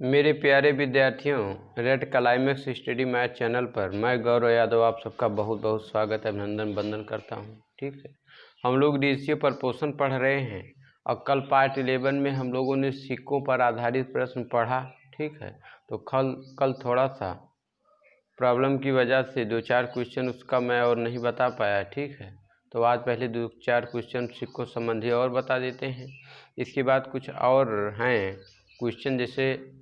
मेरे प्यारे विद्यार्थियों, red climax study math channel पर मैं गौरव यादव आप सबका बहुत बहुत स्वागत अभिनंदन वंदन करता हूं। ठीक है, हम लोग रेशियो पर पोषण पढ़ रहे हैं और कल पार्ट 11 में हम लोगों ने सिक्कों पर आधारित प्रश्न पढ़ा। ठीक है, तो कल थोड़ा सा प्रॉब्लम की वजह से 2-4 क्वेश्चन उसका मैं और नहीं बता पाया। ठीक है, तो आज पहले 2-4 क्वेश्चन सिक्कों संबंधी और बता देते हैं। इसके बाद कुछ और हैं क्वेश्चन, जैसे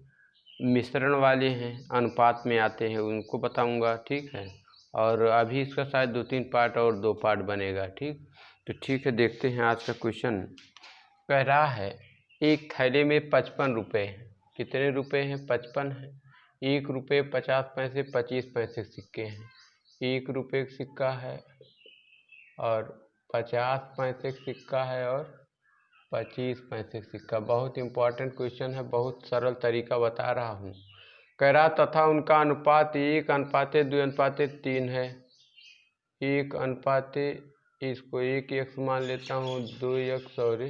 मिश्रण वाले हैं, अनुपात में आते हैं, उनको बताऊंगा। ठीक है, और अभी इसका शायद 2-3 पार्ट और 2 पार्ट बनेगा। ठीक, तो ठीक है, देखते हैं आज का क्वेश्चन। कह रहा है एक थैले में 55 रुपये हैं। कितने रुपए हैं? 55 हैं। 1 रुपये 50 पैसे 25 पैसे सिक्के हैं। 1 रुपये का सिक्का है और 50 पैसे का सिक्का है और 25 पैसे सिक्का। बहुत इंपॉर्टेंट क्वेश्चन है, बहुत सरल तरीका बता रहा हूँ। कह रहा तथा उनका अनुपात 1:2:3 है। 1:, इसको 1x मान लेता हूँ, 2x और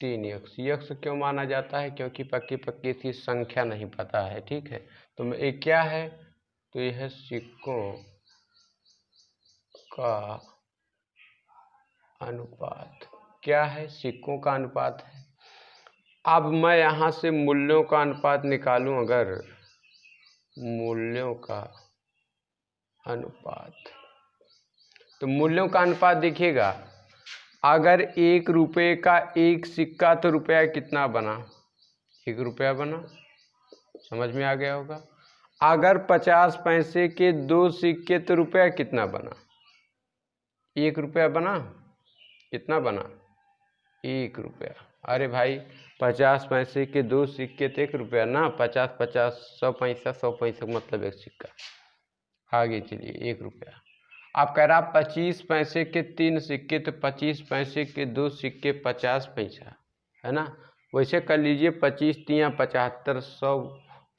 3x। यक्स क्यों माना जाता है? क्योंकि पक्की इसकी संख्या नहीं पता है। ठीक है, तो ये क्या है? तो यह सिक्कों का अनुपात। क्या है? सिक्कों का अनुपात है। अब मैं यहाँ से मूल्यों का अनुपात निकालूं, अगर मूल्यों का अनुपात, तो मूल्यों का अनुपात देखिएगा, अगर 1 रुपये का एक सिक्का तो रुपया कितना बना? 1 रुपया बना। समझ में आ गया होगा। अगर 50 पैसे के 2 सिक्के तो रुपया कितना बना? 1 रुपया बना। कितना बना? 1 रुपया। अरे भाई, 50 पैसे के 2 सिक्के तो 1 रुपया ना। 50-50 100 पैसा 100 पैसा मतलब 1 सिक्का। आगे चलिए, 1 रुपया। आप कह रहा 25 पैसे के 3 सिक्के, तो 25 पैसे के 2 सिक्के 50 पैसा है ना। वैसे कर लीजिए, 25×3 = 75। 100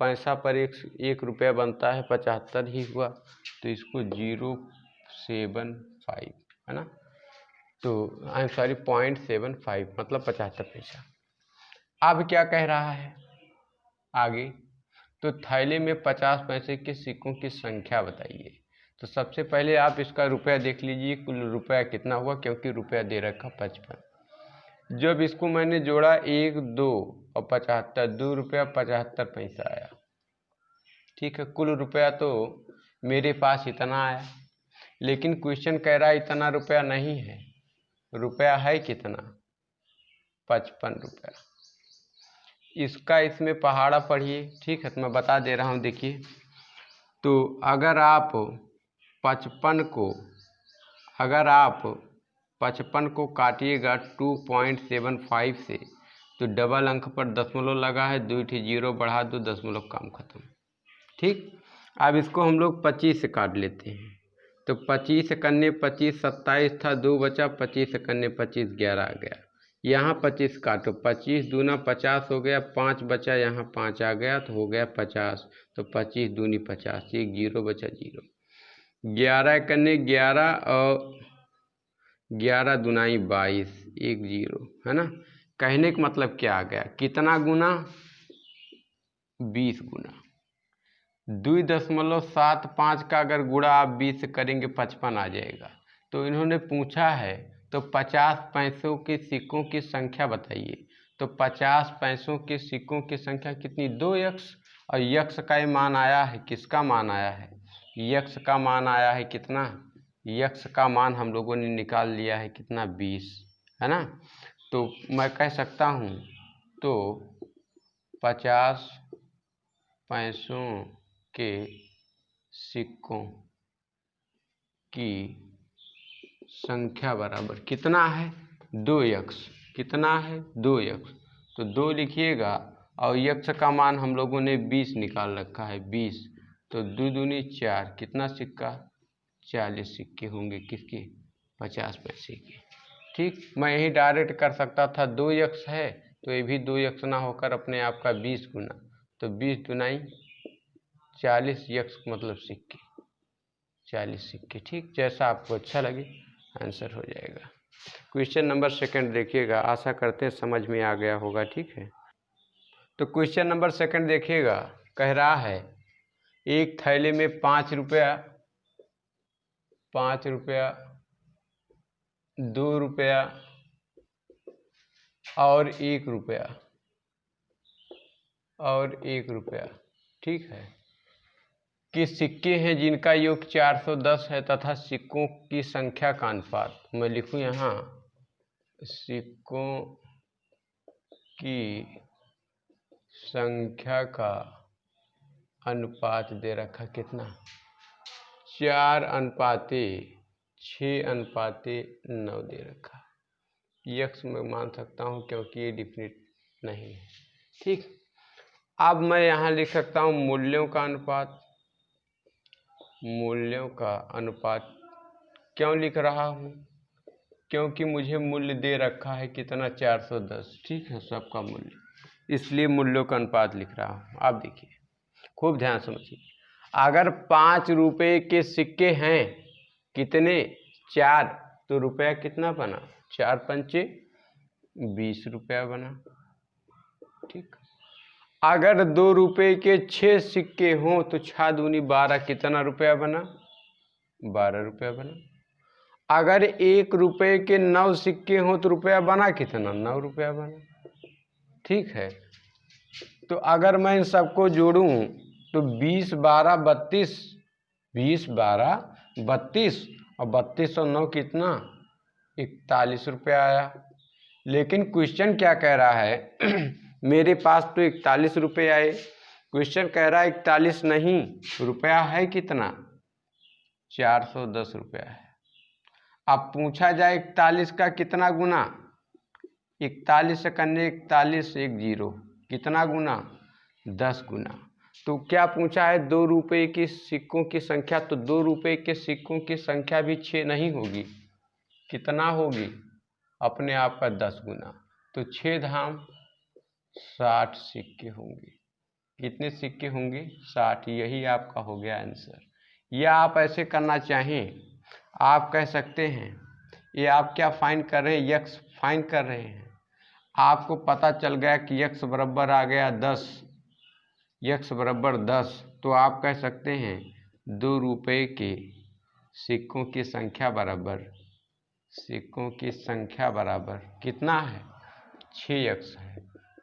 पैसा पर 1 रुपया बनता है, 75 ही हुआ। तो इसको 0.75 है ना। तो आई एम सॉरी, 0.75 मतलब 75 पैसा। अब क्या कह रहा है आगे? तो थैले में 50 पैसे के सिक्कों की संख्या बताइए। तो सबसे पहले आप इसका रुपया देख लीजिए, कुल रुपया कितना हुआ, क्योंकि रुपया दे रखा 55। जब इसको मैंने जोड़ा 1, 2 और 75, 2 रुपया 75 पैसा आया। ठीक है, कुल रुपया तो मेरे पास इतना आया, लेकिन क्वेश्चन कह रहा है इतना रुपया नहीं है। रुपया है कितना? 55 रुपया। इसका इसमें पहाड़ा पढ़िए। ठीक है, तो मैं बता दे रहा हूँ, देखिए। तो अगर आप 55 को काटिएगा 2.75 से, तो डबल अंक पर दशमलव लगा है, 2 0 बढ़ा दो, दशमलव, काम खत्म। ठीक, अब इसको हम लोग 25 से काट लेते हैं। तो 25 कन्ने 25 27 था, 2 बचा, 25 कन्ने 25 11 आ गया। यहाँ 25 काटो, 25 दूना 50 हो गया, 5 बचा, यहाँ 5 आ गया, तो हो गया 50। तो 25 दूनी 50, 1 0 बचा, 0। 11 कन्ने 11 और 11 दूनाई 22, 1 0 है ना। कहने का मतलब क्या आ गया? कितना गुना? 20 गुना। 2.75 का अगर गुणा आप 20 से करेंगे 55 आ जाएगा। तो इन्होंने पूछा है तो 50 पैसों के सिक्कों की संख्या बताइए। तो 50 पैसों के सिक्कों की संख्या कितनी? 2x। और यक्स का ये मान आया है, किसका मान आया है? यक्स का मान आया है कितना? यक्स का मान हम लोगों ने निकाल लिया है कितना? 20 है ना। तो मैं कह सकता हूँ, तो 50 पैसों के सिक्कों की संख्या बराबर कितना है? 2x। कितना है? 2x। तो 2 लिखिएगा, और यक्स का मान हम लोगों ने 20 निकाल रखा है, 20। तो 2 दूनी 4, कितना सिक्का? 40 सिक्के होंगे। किसके? 50 पैसे के। ठीक, मैं यही डायरेक्ट कर सकता था, 2x है तो ये भी 2x ना होकर अपने आप का 20 गुना, तो 20 दुनाई 40 यक्स मतलब सिक्के, 40 सिक्के। ठीक, जैसा आपको अच्छा लगे आंसर हो जाएगा। क्वेश्चन नंबर 2 देखिएगा, आशा करते हैं समझ में आ गया होगा। ठीक है, तो क्वेश्चन नंबर सेकंड देखिएगा, कह रहा है एक थैले में 5 रुपया, 5 रुपया, 2 रुपया और 1 रुपया, और 1 रुपया, ठीक है, कि सिक्के हैं जिनका योग 410 है तथा सिक्कों की संख्या का अनुपात, मैं लिखूं यहाँ सिक्कों की संख्या का अनुपात दे रखा कितना, 4:6:9 दे रखा। यक्स मैं मान सकता हूँ क्योंकि ये डिफिनिट नहीं है, ठीक। अब मैं यहाँ लिख सकता हूँ मूल्यों का अनुपात, मूल्यों का अनुपात क्यों लिख रहा हूँ, क्योंकि मुझे मूल्य दे रखा है कितना, 410, ठीक है, सबका मूल्य, इसलिए मूल्यों का अनुपात लिख रहा हूँ। आप देखिए खूब ध्यान समझिए, अगर 5 रुपये के सिक्के हैं कितने, 4, तो रुपया कितना बना, 4×5 20 रुपया बना, ठीक। अगर 2 रुपये के 6 सिक्के हों तो 6 दूनी 12, कितना रुपया बना, 12 रुपया बना। अगर 1 रुपये के 9 सिक्के हों तो रुपया बना कितना, 9 रुपया बना, ठीक है। तो अगर मैं इन सबको जोड़ूं तो 20, 12, 32, 20, 12, 32 और 32 और 9 कितना, 41 रुपया आया। लेकिन क्वेश्चन क्या कह रहा है मेरे पास तो 41 रुपये आए, क्वेश्चन कह रहा है 41 नहीं, रुपया है कितना, 410 रुपया है। अब पूछा जाए 41 का कितना गुना, 41 से करने 41 1 0, कितना गुना, 10 गुना। तो क्या पूछा है, 2 रुपये की सिक्कों की संख्या, तो 2 रुपये के सिक्कों की संख्या भी 6 नहीं होगी, कितना होगी, अपने आप का 10 गुना। तो 6 धाम 60 सिक्के होंगे, कितने सिक्के होंगे, 60, यही आपका हो गया आंसर। या आप ऐसे करना चाहें, आप कह सकते हैं, ये आप क्या फाइंड कर रहे हैं, यक्स फाइंड कर रहे हैं, आपको पता चल गया कि यक्स बराबर आ गया 10, यक्स बराबर 10, तो आप कह सकते हैं 2 रुपये के सिक्कों की संख्या बराबर, सिक्कों की संख्या बराबर कितना है, 6 यक्स है।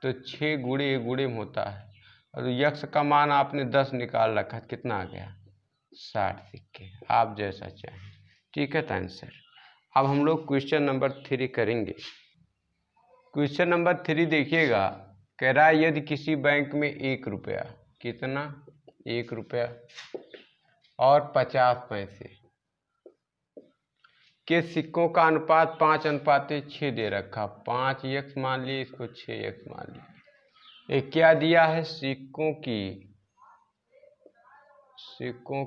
तो 6 गुणे गुणे में होता है, और यक्स का मान आपने 10 निकाल रखा, कितना आ गया, 60 सिक्के, आप जैसा चाहें, ठीक है। तो आंसर, अब हम लोग क्वेश्चन नंबर 3 करेंगे। क्वेश्चन नंबर 3 देखिएगा, कह रहा है यदि किसी बैंक में 1 रुपया, कितना, 1 रुपया और 50 पैसे के सिक्कों का अनुपात 5:6 दे रखा, 5 यक्स मान लिए इसको, 6 यक्स मान लिए। ये क्या दिया है, सिक्कों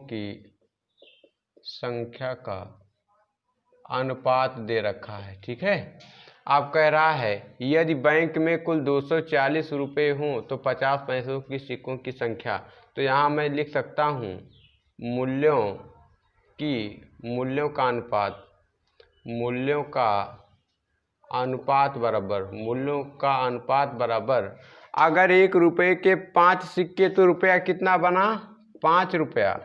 की संख्या का अनुपात दे रखा है, ठीक है। आप कह रहा है यदि बैंक में कुल 240 रुपये हों तो 50 पैसों की सिक्कों की संख्या, तो यहाँ मैं लिख सकता हूँ मूल्यों का अनुपात, मूल्यों का अनुपात बराबर, अगर 1 रुपये के 5 सिक्के तो रुपया कितना बना, 5 रुपया,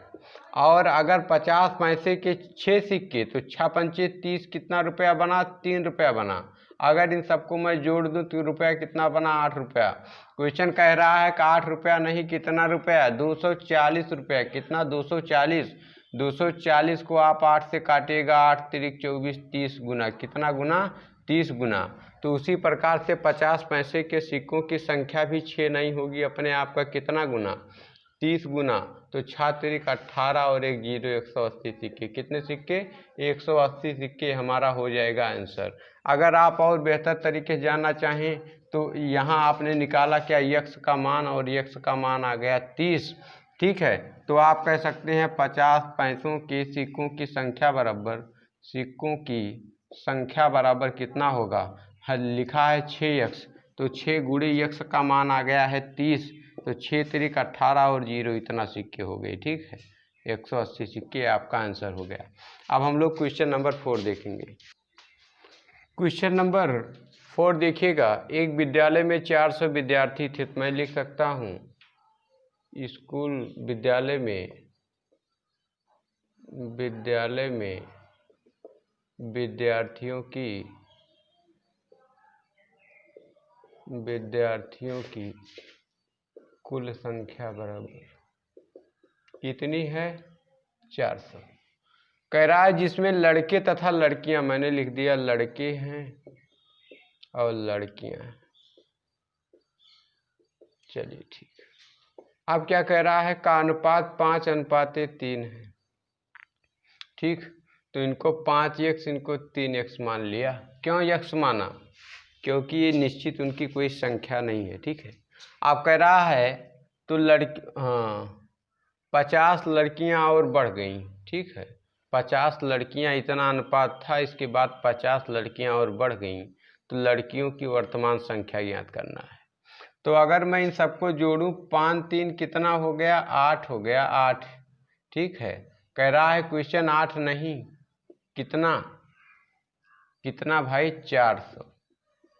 और अगर 50 पैसे के 6 सिक्के तो 6×5 30, कितना रुपया बना, 3 रुपया बना। अगर इन सबको मैं जोड़ दूं तो रुपया कितना बना, 8 रुपया। क्वेश्चन कह रहा है कि 8 रुपया नहीं, कितना रुपया, 240 रुपया, कितना, 240। 240 को आप 8 से काटिएगा, 8 तिरिक 24, 30 गुना, कितना गुना, 30 गुना। तो उसी प्रकार से 50 पैसे के सिक्कों की संख्या भी 6 नहीं होगी, अपने आप का कितना गुना, 30 गुना। तो 6 तिरिक 18 और 1 0, 180 सिक्के, कितने सिक्के, 180 सिक्के हमारा हो जाएगा आंसर। अगर आप और बेहतर तरीके से जानना चाहें तो यहाँ आपने निकाला क्या, यक्स का मान, और यक्स का मान आ गया 30, ठीक है। तो आप कह सकते हैं 50 पैसों के सिक्कों की संख्या बराबर, सिक्कों की संख्या बराबर कितना होगा, लिखा है 6 यक्स, तो 6 गुणे यक्स का मान आ गया है 30, तो 6 तिरिक 18 और 0, इतना सिक्के हो गए, ठीक है, 180 सिक्के आपका आंसर हो गया। अब हम लोग क्वेश्चन नंबर 4 देखेंगे। क्वेश्चन नंबर 4 देखिएगा, एक विद्यालय में 400 विद्यार्थी थे, तो मैं लिख सकता हूँ स्कूल विद्यालय में विद्यार्थियों की कुल संख्या बराबर कितनी है? 400। कह रहा है जिसमें लड़के तथा लड़कियां, मैंने लिख दिया लड़के हैं और लड़कियां हैं। चलिए ठीक है। अब क्या कह रहा है? का अनुपात 5:3 है। ठीक, तो इनको 5x इनको 3x मान लिया। क्यों x माना? क्योंकि ये निश्चित उनकी कोई संख्या नहीं है। ठीक है। अब कह रहा है तो 50 लड़कियां और बढ़ गई। ठीक है, 50 लड़कियां इतना अनुपात था, इसके बाद 50 लड़कियां और बढ़ गई, तो लड़कियों की वर्तमान संख्या ज्ञात करना है। तो अगर मैं इन सबको जोड़ूं, 5 3 कितना हो गया? 8 हो गया, 8। ठीक है, कह रहा है क्वेश्चन 8 नहीं, कितना कितना भाई? 400।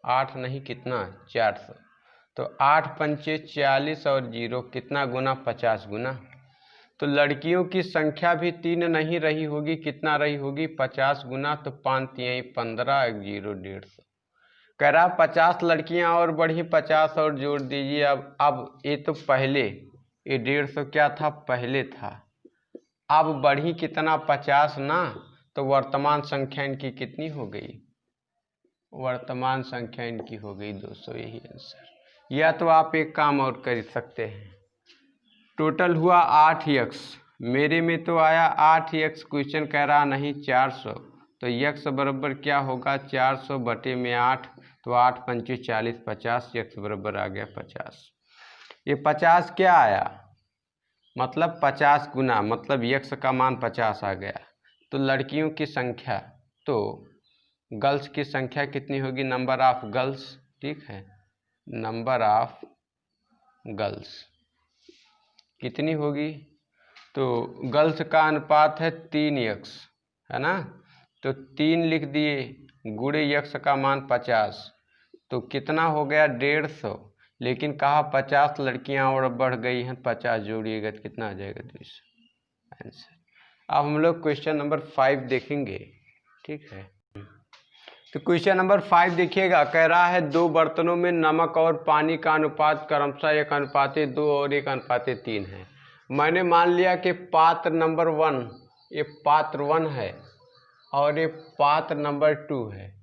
8 नहीं, कितना? 400। तो 8 पंचे 40 और 0 कितना गुना? 50 गुना। तो लड़कियों की संख्या भी 3 नहीं रही होगी, कितना रही होगी? 50 गुना। तो 5 3 15, 1 0 150। कह रहा 50 लड़कियां और बढ़ी, 50 और जोड़ दीजिए। अब ये तो पहले, ये 150 क्या था? पहले था। अब बढ़ी कितना? 50 ना। तो वर्तमान संख्या इनकी कितनी हो गई? वर्तमान संख्या इनकी हो गई 200। यही आंसर। या तो आप एक काम और कर सकते हैं, टोटल हुआ 8x, मेरे में तो आया 8x, क्वेश्चन कह रहा नहीं 400, तो x बराबर क्या होगा? 400 बटे में 8, तो 8 पंचे 40, 50, x बराबर आ गया 50। ये 50 क्या आया? मतलब 50 गुना, मतलब x का मान 50 आ गया। तो लड़कियों की संख्या, तो गर्ल्स की संख्या कितनी होगी? Number of girls. ठीक है, नंबर ऑफ गर्ल्स कितनी होगी? तो गर्ल्स का अनुपात है 3x, है ना। तो 3 लिख दिए, गुणे x का मान 50, तो कितना हो गया? 150। लेकिन कहा 50 लड़कियां और बढ़ गई हैं, 50 जोड़िएगा तो कितना आ जाएगा? 200 आंसर। अब हम लोग क्वेश्चन नंबर 5 देखेंगे। ठीक है, तो क्वेश्चन नंबर 5 देखिएगा, कह रहा है 2 बर्तनों में नमक और पानी का अनुपात क्रमशः 1:2 और 1:3 है। मैंने मान लिया कि पात्र नंबर 1, ये पात्र 1 है और ये पात्र नंबर 2 है।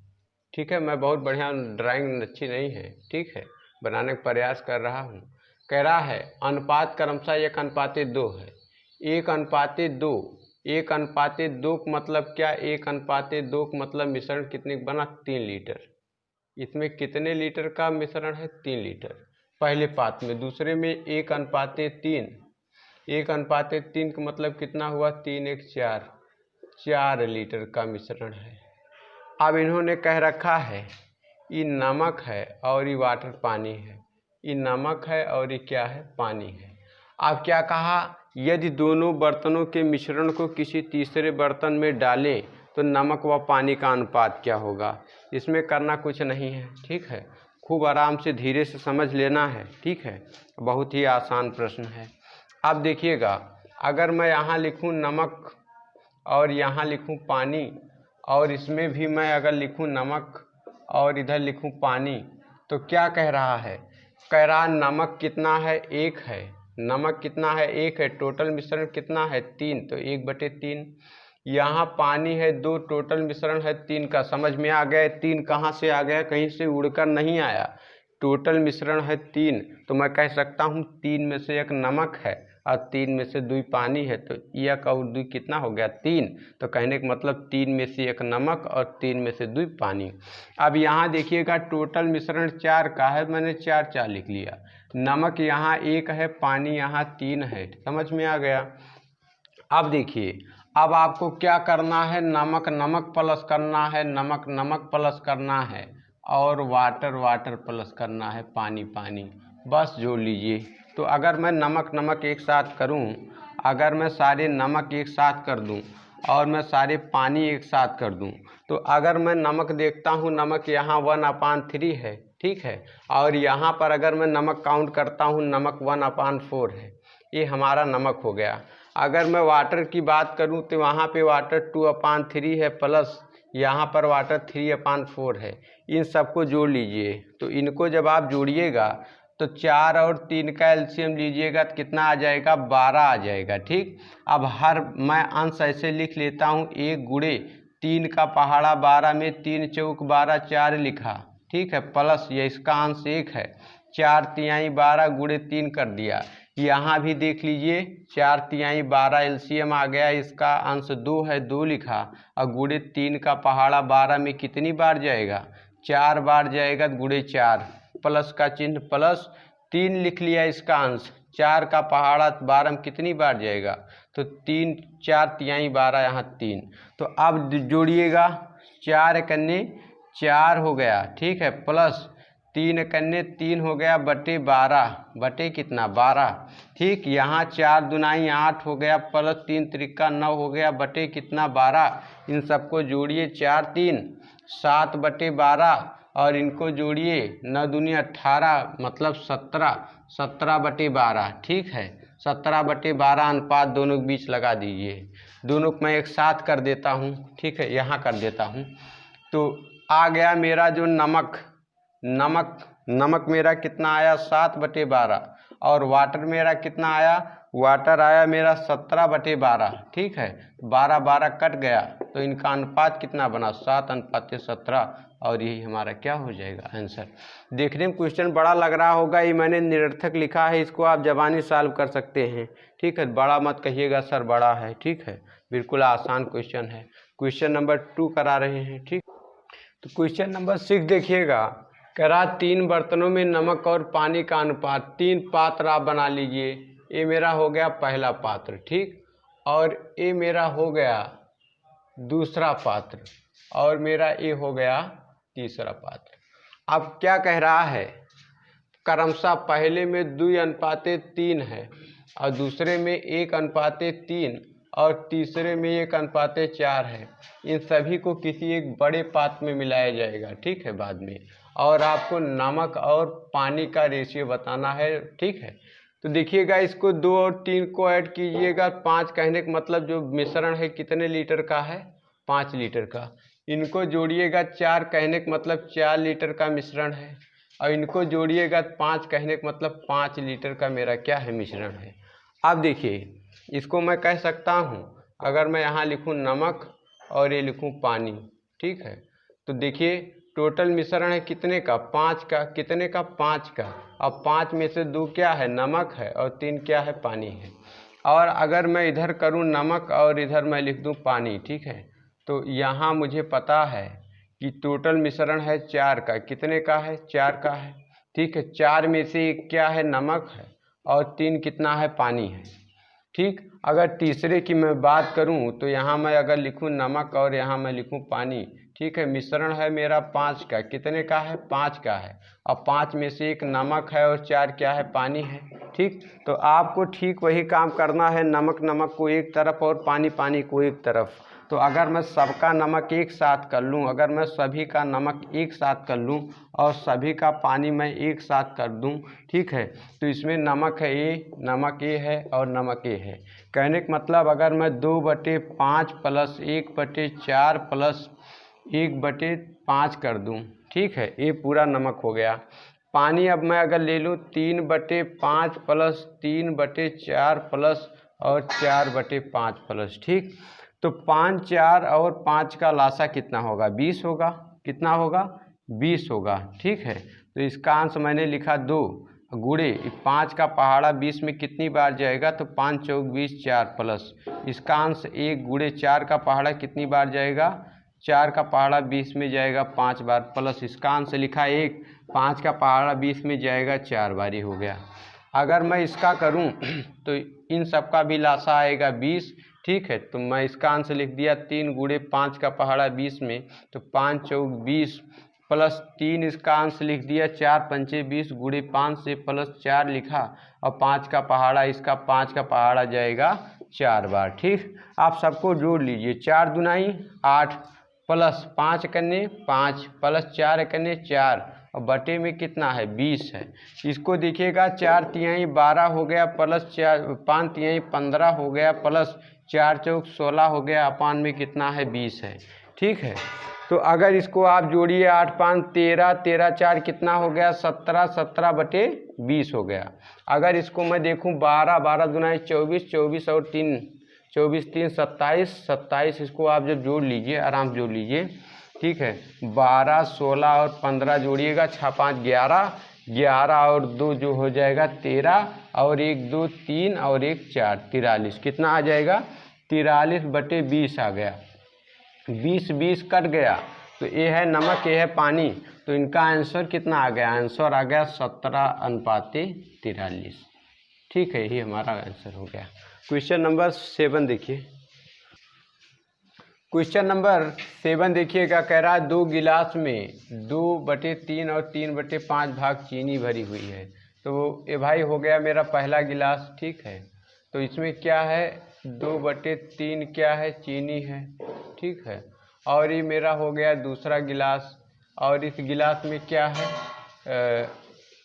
ठीक है, मैं बहुत बढ़िया, ड्राइंग अच्छी नहीं है, ठीक है, बनाने का प्रयास कर रहा हूँ। कह रहा है अनुपात क्रमशः 1:2 है। 1:2, 1:2 का मतलब क्या? 1:2 का मतलब मिश्रण कितने बना? 3 लीटर। इसमें कितने लीटर का मिश्रण है? 3 लीटर पहले पात्र में। दूसरे में 1:3, 1:3 का मतलब कितना हुआ? 3 1 4, 4 लीटर का मिश्रण है। अब इन्होंने कह रखा है ये नमक है और ये वाटर पानी है, ये नमक है और ये क्या है? पानी है। अब क्या कहा? यदि दोनों बर्तनों के मिश्रण को किसी तीसरे बर्तन में डालें तो नमक व पानी का अनुपात क्या होगा? इसमें करना कुछ नहीं है। ठीक है, खूब आराम से धीरे से समझ लेना है। ठीक है, बहुत ही आसान प्रश्न है। अब देखिएगा, अगर मैं यहाँ लिखूँ नमक और यहाँ लिखूँ पानी, और इसमें भी मैं अगर लिखूँ नमक और इधर लिखूँ पानी, तो क्या कह रहा है? कह रहा नमक कितना है? 1 है। नमक कितना है? 1 है। टोटल मिश्रण कितना है? 3, तो 1/3। यहाँ पानी है 2, टोटल मिश्रण है 3 का। समझ में आ गया? 3 कहाँ से आ गया? कहीं से उड़कर नहीं आया। टोटल मिश्रण है 3, तो मैं कह सकता हूँ 3 में से 1 नमक है और 3 में से 2 पानी है, तो 1 और 2 कितना हो गया? 3। तो कहने का मतलब 3 में से 1 नमक और 3 में से 2 पानी। अब यहाँ देखिएगा टोटल मिश्रण 4 का है, मैंने 4 4 लिख लिया। नमक यहाँ 1 है, पानी यहाँ 3 है। समझ में आ गया? अब देखिए, अब आपको क्या करना है? नमक नमक प्लस करना है, नमक नमक प्लस करना है, और वाटर वाटर प्लस करना है, पानी पानी, बस जोड़ लीजिए। तो अगर मैं नमक नमक एक साथ करूं, अगर मैं सारे नमक एक साथ कर दूं और मैं सारे पानी एक साथ कर दूं, तो अगर मैं नमक देखता हूं, नमक यहाँ 1/3 है, ठीक है। और यहाँ पर अगर मैं नमक काउंट करता हूँ, नमक 1/4 है, ये हमारा नमक हो गया। अगर मैं वाटर की बात करूँ तो वहाँ पे वाटर 2/3 है, प्लस यहाँ पर वाटर 3/4 है। इन सबको जोड़ लीजिए, तो इनको जब आप जोड़िएगा तो 4 और 3 का एलसीएम लीजिएगा तो कितना आ जाएगा, 12 आ जाएगा, ठीक। अब हर मैं अंश ऐसे लिख लेता हूँ, 1 गुणे 3 का पहाड़ा 12 में 3 चौक 12, 4 लिखा, ठीक है, प्लस ये इसका अंश 1 है, 4 तिहाई 12 गुणे 3 कर दिया। यहाँ भी देख लीजिए, 4 तिहाई 12 एलसीएम आ गया, इसका अंश 2 है, 2 लिखा, और गुणे 3 का पहाड़ा 12 में कितनी बार जाएगा, 4 बार जाएगा, गुणे 4, प्लस का चिन्ह प्लस, 3 लिख लिया इसका अंश, 4 का पहाड़ा 12 में कितनी बार जाएगा, तो 3, 4 तिहाई 12, यहाँ 3। तो अब जोड़िएगा, 4 कन्ने 4 हो गया, ठीक है, प्लस 3 कन्ने 3 हो गया, बटे 12, बटे कितना 12, ठीक। यहाँ 4 दुनाई 8 हो गया, प्लस 3 त्रिका 9 हो गया, बटे कितना 12। इन सबको जोड़िए, 4 3 7/12, और इनको जोड़िए, 9 दूनी 18, मतलब 17, 17/12, ठीक है, 17/12 अनुपात दोनों के बीच लगा दीजिए। दोनों को मैं एक साथ कर देता हूँ, ठीक है, यहाँ कर देता हूँ। तो आ गया मेरा जो नमक मेरा कितना आया, 7/12, और वाटर मेरा कितना आया, वाटर आया मेरा 17/12, ठीक है। 12 12 कट गया, तो इनका अनुपात कितना बना, 7:17, और यही हमारा क्या हो जाएगा, आंसर। देखने में क्वेश्चन बड़ा लग रहा होगा, ये मैंने निरर्थक लिखा है, इसको आप जबानी सॉल्व कर सकते हैं, ठीक है। बड़ा मत कहिएगा सर बड़ा है, ठीक है, बिल्कुल आसान क्वेश्चन है। क्वेश्चन नंबर 2 करा रहे हैं, ठीक। तो क्वेश्चन नंबर 6 देखिएगा, कह रहा 3 बर्तनों में नमक और पानी का अनुपात, 3 पात्र आप बना लीजिए। ये मेरा हो गया पहला पात्र, ठीक, और ये मेरा हो गया दूसरा पात्र, और मेरा ये हो गया तीसरा पात्र। अब क्या कह रहा है, क्रमशः पहले में 2:3 है, और दूसरे में 1:3, और तीसरे में 1:4 है। इन सभी को किसी एक बड़े पात्र में मिलाया जाएगा, ठीक है, बाद में। और आपको नमक और पानी का रेशियो बताना है, ठीक है। तो देखिएगा, इसको 2 और 3 को ऐड कीजिएगा, 5 कहने का मतलब जो मिश्रण है कितने लीटर का है, 5 लीटर का। इनको जोड़िएगा, 4 कहने का मतलब 4 लीटर का मिश्रण है, और इनको जोड़िएगा 5 कहने का मतलब 5 लीटर का मेरा क्या है, मिश्रण है। अब देखिए, इसको मैं कह सकता हूँ, अगर मैं यहाँ लिखूँ नमक और ये लिखूँ पानी, ठीक है, तो देखिए टोटल मिश्रण है कितने का, 5 का, कितने का, 5 का। अब 5 में से 2 क्या है, नमक है, और 3 क्या है, पानी है। और अगर मैं इधर करूँ नमक और इधर मैं लिख दूँ पानी, ठीक है, तो यहाँ मुझे पता है कि टोटल मिश्रण है 4 का, कितने का है, 4 का है, ठीक है। 4 में से 1 क्या है, नमक है, और 3 कितना है, पानी है, ठीक। अगर तीसरे की मैं बात करूं तो यहाँ मैं अगर लिखूं नमक और यहाँ मैं लिखूं पानी, ठीक है। मिश्रण है मेरा 5 का, कितने का है, 5 का है, और 5 में से 1 नमक है और 4 क्या है, पानी है, ठीक। तो आपको ठीक वही काम करना है, नमक को एक तरफ और पानी को एक तरफ। तो अगर मैं सबका नमक एक साथ कर लूँ, अगर मैं सभी का नमक एक साथ कर लूँ और सभी का पानी मैं एक साथ कर दूँ, ठीक है, तो इसमें नमक है ये, नमक ये है, और नमक ये है। कहने का मतलब अगर मैं 2/5 प्लस 1/4 प्लस 1/5 कर दूँ, ठीक है, ये पूरा नमक हो गया। पानी अब मैं अगर ले लूँ 3/5 प्लस 3/4 प्लस और 4/5 प्लस, ठीक। तो 5 4 और 5 का लासा कितना होगा, 20 होगा, कितना होगा, 20 होगा, ठीक है। तो इसका आंसर मैंने लिखा 2 गुणे 5 का पहाड़ा 20 में कितनी बार जाएगा, तो 5 चौक 20, 4 प्लस इसका आंसर 1 गुणे 4 का पहाड़ा कितनी बार जाएगा, 4 का पहाड़ा 20 में जाएगा 5 बार, प्लस इसका आंसर लिखा 1, 5 का पहाड़ा 20 में जाएगा 4 बार, ही हो गया। अगर मैं इसका करूं तो इन सब का भी लासा आएगा 20, ठीक है। तो मैं इसका आंसर लिख दिया 3 गुणे 5 का पहाड़ा 20 में, तो 5 चौक 20 प्लस 3 इसका आंसर लिख दिया, 4 पंचे 20 गुणे 5 से प्लस 4 लिखा, और 5 का पहाड़ा, इसका 5 का पहाड़ा जाएगा 4 बार। ठीक, आप सबको जोड़ लीजिए। 4 दूनाई 8 प्लस 5 कन्ने 5 प्लस 4 कन्ने 4 और बटे में कितना है 20 है। इसको देखिएगा 4 तिहाई 12 हो गया प्लस 5 तिहाई 15 हो गया प्लस 4 चौक 16 हो गया, अपान में कितना है 20 है। ठीक है, तो अगर इसको आप जोड़िए 8 5 13 13 4 कितना हो गया 17 17 बटे 20 हो गया। अगर इसको मैं देखूं 12 12 दुनाई 24 24 और 3 24 3 27 27, इसको आप जब जोड़ लीजिए आराम से जोड़ लीजिए। ठीक है, 12 16 और 15 जोड़िएगा 6 5 11 11 और 2 जो हो जाएगा 13 और 1 2 3 और 1 4 43। कितना आ जाएगा 43 बटे 20 आ गया। 20 20 कट गया तो ये है नमक, ये है पानी, तो इनका आंसर कितना आ गया, आंसर आ गया 17:43। ठीक है, यही हमारा आंसर हो गया। क्वेश्चन नंबर 7 देखिए। क्वेश्चन नंबर 7 देखिएगा, कह रहा है 2 गिलास में 2/3 और 3/5 भाग चीनी भरी हुई है। तो ये भाई हो गया मेरा पहला गिलास। ठीक है, तो इसमें क्या है 2/3 क्या है चीनी है। ठीक है, और ये मेरा हो गया दूसरा गिलास, और इस गिलास में क्या है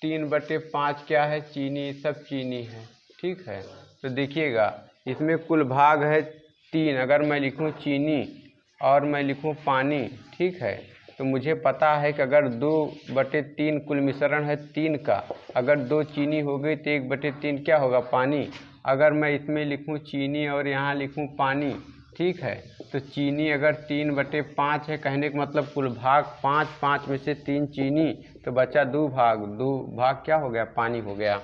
3/5 क्या है चीनी, सब चीनी है। ठीक है, तो देखिएगा इसमें कुल भाग है 3। अगर मैं लिखूं चीनी और मैं लिखूं पानी, ठीक है, तो मुझे पता है कि अगर 2/3 कुल मिश्रण है 3 का, अगर 2 चीनी हो गई तो 1/3 क्या होगा पानी। अगर मैं इसमें लिखूं चीनी और यहाँ लिखूं पानी, ठीक है, तो चीनी अगर 3/5 है, कहने का मतलब कुल भाग 5 5 में से 3 चीनी, तो बचा 2 भाग क्या हो गया पानी हो गया।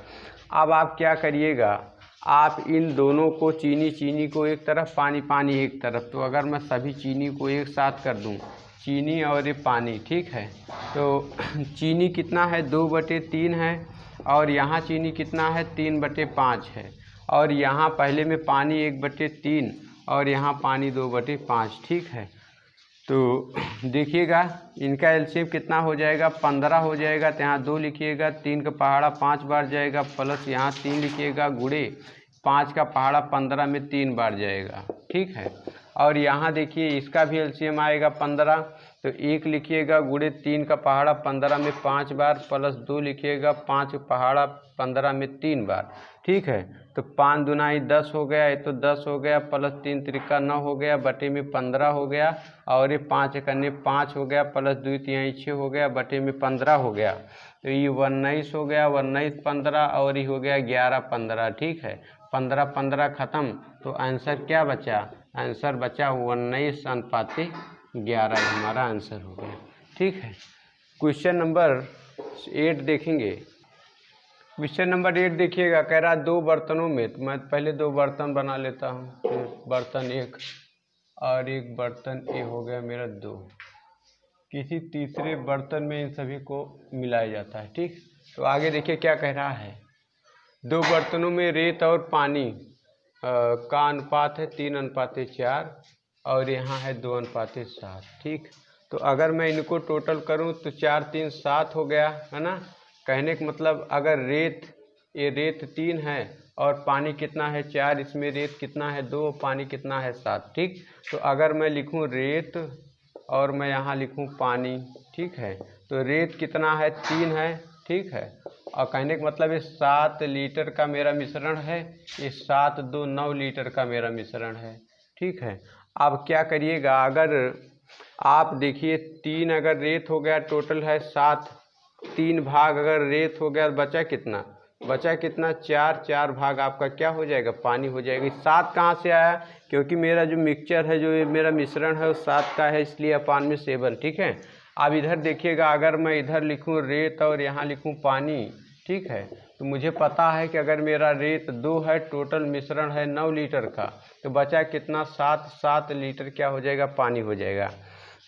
अब आप क्या करिएगा, आप इन दोनों को चीनी को एक तरफ, पानी एक तरफ, तो अगर मैं सभी चीनी को एक साथ कर दूं, चीनी और ये पानी, ठीक है, तो चीनी कितना है 2/3 है, और यहाँ चीनी कितना है 3/5 है, और यहाँ पहले में पानी 1/3 और यहाँ पानी 2/5। ठीक है, तो देखिएगा इनका एलसीएम कितना हो जाएगा 15 हो जाएगा। तो यहाँ 2 लिखिएगा, 3 का पहाड़ा 5 बार जाएगा, प्लस यहाँ 3 लिखिएगा, गुणे 5 का पहाड़ा 15 में 3 बार जाएगा। ठीक है, और यहाँ देखिए इसका भी एलसीएम आएगा 15, तो 1 लिखिएगा, गुणे 3 का पहाड़ा 15 में 5 बार, प्लस 2 लिखिएगा, 5 का पहाड़ा 15 में 3 बार। ठीक है, तो 5 दूनाई 10 हो गया, ये तो 10 हो गया, प्लस 3 त्रिका 9 हो गया, बटे में 15 हो गया, और ये 5 कन्ने 5 हो गया, प्लस 2 तिहाई 6 हो गया, बटे में 15 हो गया, तो ये 19 हो गया, 19 15 और ये हो गया 11 15। ठीक है, 15 15 खत्म, तो आंसर क्या बचा, आंसर बचा 19:11 हमारा आंसर हो गया। ठीक है, क्वेश्चन नंबर 8 देखेंगे। क्वेश्चन नंबर 8 देखिएगा, कह रहा है 2 बर्तनों में, तो मैं पहले 2 बर्तन बना लेता हूँ। बर्तन 1 और एक बर्तन ये हो गया मेरा 2। किसी तीसरे बर्तन में इन सभी को मिलाया जाता है। ठीक, तो आगे देखिए क्या कह रहा है, 2 बर्तनों में रेत और पानी का अनुपात है 3:4 और यहाँ है 2:7। ठीक, तो अगर मैं इनको टोटल करूँ तो 4 3 7 हो गया, है ना। कहने का मतलब अगर ये रेत 3 है और पानी कितना है 4, इसमें रेत कितना है 2, पानी कितना है 7। ठीक, तो अगर मैं लिखूँ रेत और मैं यहाँ लिखूँ पानी, ठीक है, तो रेत कितना है 3 है। ठीक है, और कहने का मतलब ये 7 लीटर का मेरा मिश्रण है, ये 7 2 9 लीटर का मेरा मिश्रण है। ठीक है, अब क्या करिएगा, अगर आप देखिए 3 अगर रेत हो गया, टोटल है 7, 3 भाग अगर रेत हो गया, बचा कितना 4 भाग आपका क्या हो जाएगा पानी हो जाएगा। 7 कहाँ से आया, क्योंकि मेरा जो मिक्सचर है, जो मेरा मिश्रण है वो 7 का है, इसलिए अपान में 7। ठीक है, अब इधर देखिएगा, अगर मैं इधर लिखूं रेत और यहाँ लिखूं पानी, ठीक है, तो मुझे पता है कि अगर मेरा रेत 2 है, टोटल मिश्रण है 9 लीटर का, तो बचा कितना 7 लीटर क्या हो जाएगा पानी हो जाएगा।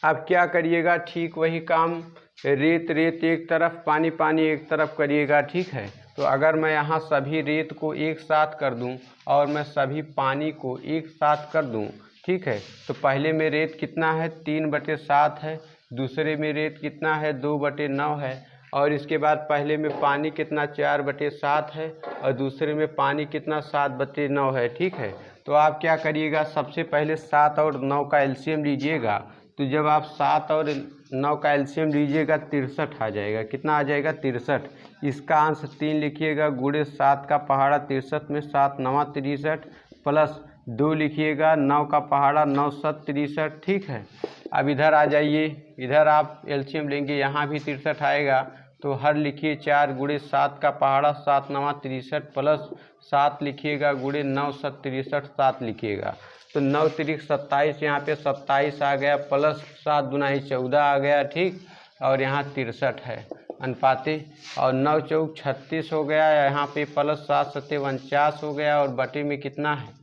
अब क्या करिएगा, ठीक वही काम, रेत एक तरफ, पानी एक तरफ करिएगा। ठीक है, तो अगर मैं यहाँ सभी रेत को एक साथ कर दूं और मैं सभी पानी को एक साथ कर दूं, ठीक है, तो पहले में रेत कितना है 3/7 है, दूसरे में रेत कितना है 2/9 है, और इसके बाद पहले में पानी कितना 4/7 है, और दूसरे में पानी कितना 7/9 है। ठीक है, तो तो आप क्या करिएगा, सबसे पहले 7 और 9 का एलसीएम लीजिएगा। तो जब आप 7 और 9 का एलसीएम लीजिएगा 63 आ जाएगा। कितना आ जाएगा? 63। इसका अंश 3 लिखिएगा, गुणे 7 का पहाड़ा 63 में 7 9 63 प्लस 2 लिखिएगा, 9 का पहाड़ा 9 7 63। ठीक है, अब इधर आ जाइए, इधर आप एलसीएम लेंगे, यहाँ भी 63 आएगा। तो हर लिखिए 4 गुणे 7 का पहाड़ा 7 9 63 प्लस 7 लिखिएगा, गुणे 9 7 63 7 लिखिएगा। तो 9 त्रिक 27, यहाँ पे 27 आ गया, प्लस 7 दूना 14 आ गया। ठीक, और यहाँ 63 है अनुपाते, और 9 चौक 36 हो गया, यहाँ पे प्लस 7 सत्ते 49 हो गया, और बटे में कितना है?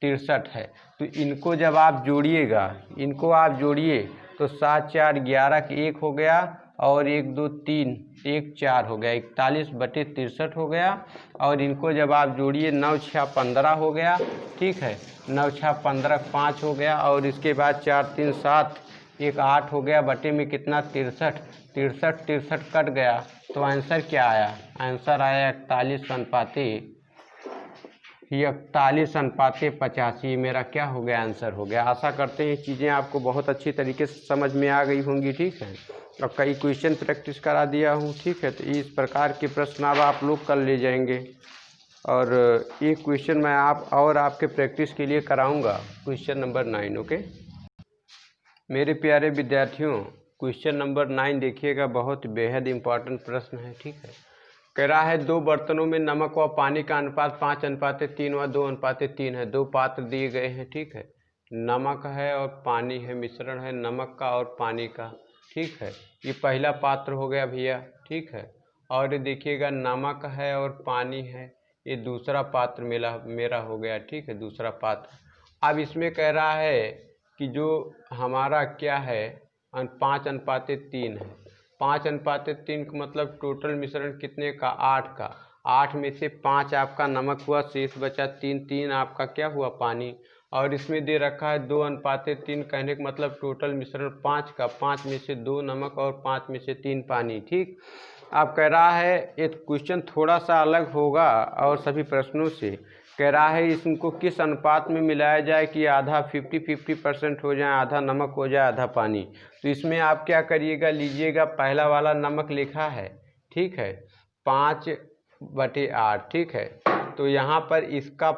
63 है। तो इनको जब आप जोड़िएगा, इनको आप जोड़िए तो 7 4 11 के 1 हो गया, और 1 2 3 1 4 हो गया, 41 बटे 63 हो गया। और इनको जब आप जोड़िए 9 6 15 हो गया। ठीक है, 9 6 15 5 हो गया, और इसके बाद 4 3 7 1 8 हो गया, बटे में कितना? 63 63 63 कट गया। तो आंसर क्या आया? आंसर आया 41 अनुपाते 85। मेरा क्या हो गया? आंसर हो गया। आशा करते हैं चीज़ें आपको बहुत अच्छी तरीके से समझ में आ गई होंगी। ठीक है, अब कई क्वेश्चन प्रैक्टिस करा दिया हूँ। ठीक है, तो इस प्रकार के प्रश्न अब आप लोग कर ले जाएंगे, और एक क्वेश्चन मैं आपके प्रैक्टिस के लिए कराऊंगा, क्वेश्चन नंबर 9। ओके मेरे प्यारे विद्यार्थियों, क्वेश्चन नंबर 9 देखिएगा, बहुत बेहद इम्पॉर्टेंट प्रश्न है। ठीक है, कह रहा है 2 बर्तनों में नमक व पानी का अनुपात 5 अनुपाते 3 व 2 अनुपाते 3 है। 2 पात्र दिए गए हैं। ठीक है, नमक है और पानी है, मिश्रण है नमक का और पानी का। ठीक है, ये पहला पात्र हो गया भैया। ठीक है, और ये देखिएगा नमक है और पानी है, ये दूसरा पात्र मेरा हो गया। ठीक है, दूसरा पात्र। अब इसमें कह रहा है कि जो हमारा क्या है 5 अनुपाते 3 है। 5 अनुपाते 3 का मतलब टोटल मिश्रण कितने का? 8 का। 8 में से 5 आपका नमक हुआ, शेष बचा 3 3 आपका क्या हुआ? पानी। और इसमें दे रखा है 2 अनुपाते 3, कहने का मतलब टोटल मिश्रण 5 का, 5 में से 2 नमक और 5 में से 3 पानी। ठीक, अब कह रहा है एक क्वेश्चन थोड़ा सा अलग होगा और सभी प्रश्नों से। कह रहा है इनको किस अनुपात में मिलाया जाए कि आधा 50-50% हो जाए, आधा नमक हो जाए आधा पानी। तो इसमें आप क्या करिएगा, लीजिएगा पहला वाला नमक लिखा है। ठीक है, 5/8। ठीक है, तो यहाँ पर इसका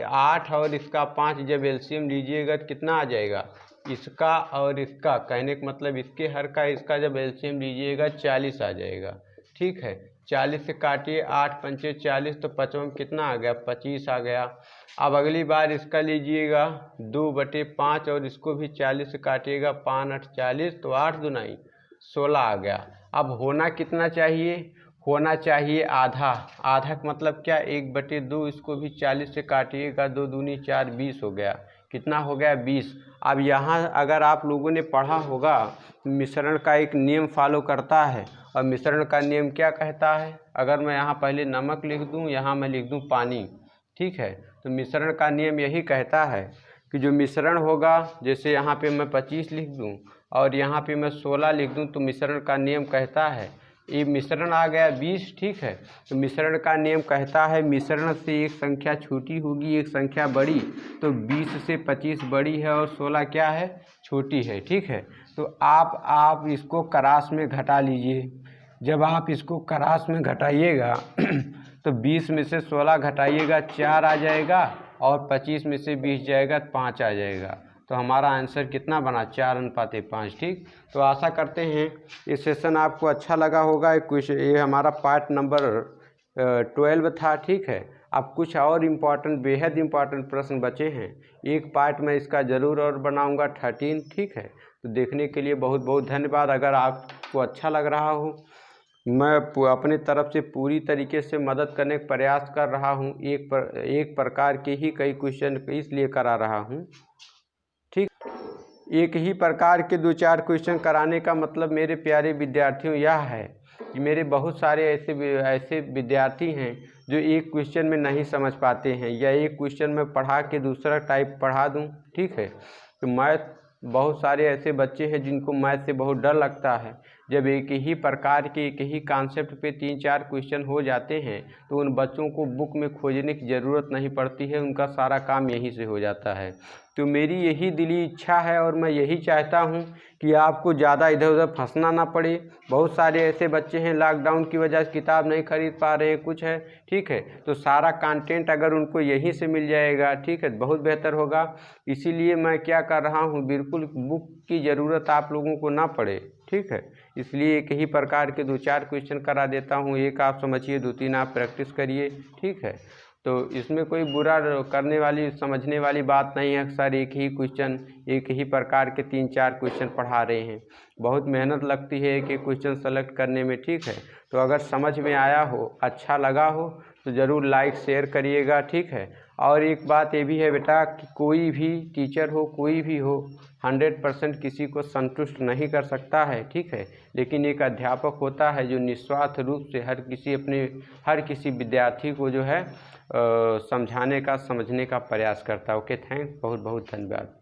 8 और इसका 5 जब एलसीएम लीजिएगा तो कितना आ जाएगा? इसका और इसका, कहने का मतलब इसके हर का इसका जब एलसीएम लीजिएगा 40 आ जाएगा। ठीक है, 40 से काटिए, 8 पंचे 40, तो 5 में कितना आ गया? 25 आ गया। अब अगली बार इसका लीजिएगा 2/5, और इसको भी 40 से काटिएगा, 5 8 40, तो 8 दूनाई 16 आ गया। अब होना कितना चाहिए? होना चाहिए आधा। आधा का मतलब क्या? 1/2। इसको भी 40 से काटिएगा, 2 दूनी 4 20 हो गया। कितना हो गया? 20। अब यहाँ अगर आप लोगों ने पढ़ा होगा, मिश्रण का एक नियम फॉलो करता है, और मिश्रण का नियम क्या कहता है? अगर मैं यहाँ पहले नमक लिख दूँ, यहाँ मैं लिख दूँ पानी। ठीक है, तो मिश्रण का नियम यही कहता है कि जो मिश्रण होगा, जैसे यहाँ पे मैं 25 लिख दूँ और यहाँ पे मैं 16 लिख दूँ, तो मिश्रण का नियम कहता है, ये मिश्रण आ गया 20। ठीक है, तो मिश्रण का नियम कहता है मिश्रण से एक संख्या छोटी होगी, एक संख्या बड़ी। तो 20 से 25 बड़ी है और 16 क्या है? छोटी है। ठीक है, तो आप इसको क्रास में घटा लीजिए। जब आप इसको क्रास में घटाइएगा तो 20 में से 16 घटाइएगा 4 आ जाएगा, और 25 में से 20 जाएगा 5 आ जाएगा। तो हमारा आंसर कितना बना? 4/5। ठीक, तो आशा करते हैं ये सेशन आपको अच्छा लगा होगा। ये हमारा पार्ट नंबर 12 था। ठीक है, अब कुछ और इम्पॉर्टेंट, बेहद इम्पॉर्टेंट प्रश्न बचे हैं। एक पार्ट मैं इसका ज़रूर और बनाऊंगा 13। ठीक है, तो देखने के लिए बहुत बहुत धन्यवाद। अगर आपको अच्छा लग रहा हो, मैं अपने तरफ से पूरी तरीके से मदद करने का प्रयास कर रहा हूँ। एक प्रकार के ही कई क्वेश्चन इसलिए करा रहा हूँ। ठीक, एक ही प्रकार के 2-4 क्वेश्चन कराने का मतलब मेरे प्यारे विद्यार्थियों यह है कि मेरे बहुत सारे ऐसे विद्यार्थी हैं जो एक क्वेश्चन में नहीं समझ पाते हैं, या एक क्वेश्चन में पढ़ा के दूसरा टाइप पढ़ा दूं। ठीक है, तो मैथ, बहुत सारे ऐसे बच्चे हैं जिनको मैथ से बहुत डर लगता है, जब एक ही प्रकार के एक ही कॉन्सेप्ट पे 3-4 क्वेश्चन हो जाते हैं तो उन बच्चों को बुक में खोजने की ज़रूरत नहीं पड़ती है, उनका सारा काम यहीं से हो जाता है। तो मेरी यही दिली इच्छा है और मैं यही चाहता हूँ कि आपको ज़्यादा इधर उधर फंसना ना पड़े। बहुत सारे ऐसे बच्चे हैं लॉकडाउन की वजह से किताब नहीं खरीद पा रहे हैं, कुछ है, ठीक है, तो सारा कंटेंट अगर उनको यहीं से मिल जाएगा, ठीक है, बहुत बेहतर होगा। इसीलिए मैं क्या कर रहा हूँ, बिल्कुल बुक की ज़रूरत आप लोगों को ना पड़े, ठीक है, इसलिए एक ही प्रकार के 2-4 क्वेश्चन करा देता हूँ। एक आप समझिए, 2-3 आप प्रैक्टिस करिए, ठीक है। तो इसमें कोई बुरा करने वाली समझने वाली बात नहीं है। अक्सर एक ही क्वेश्चन एक ही प्रकार के 3-4 क्वेश्चन पढ़ा रहे हैं, बहुत मेहनत लगती है एक एक क्वेश्चन सेलेक्ट करने में, ठीक है। तो अगर समझ में आया हो, अच्छा लगा हो तो ज़रूर लाइक शेयर करिएगा, ठीक है। और एक बात ये भी है बेटा कि कोई भी टीचर हो, कोई भी हो, 100% किसी को संतुष्ट नहीं कर सकता है, ठीक है, लेकिन एक अध्यापक होता है जो निस्वार्थ रूप से हर किसी विद्यार्थी को जो है समझाने का, समझने का प्रयास करता है। ओके, थैंक्स, बहुत बहुत धन्यवाद।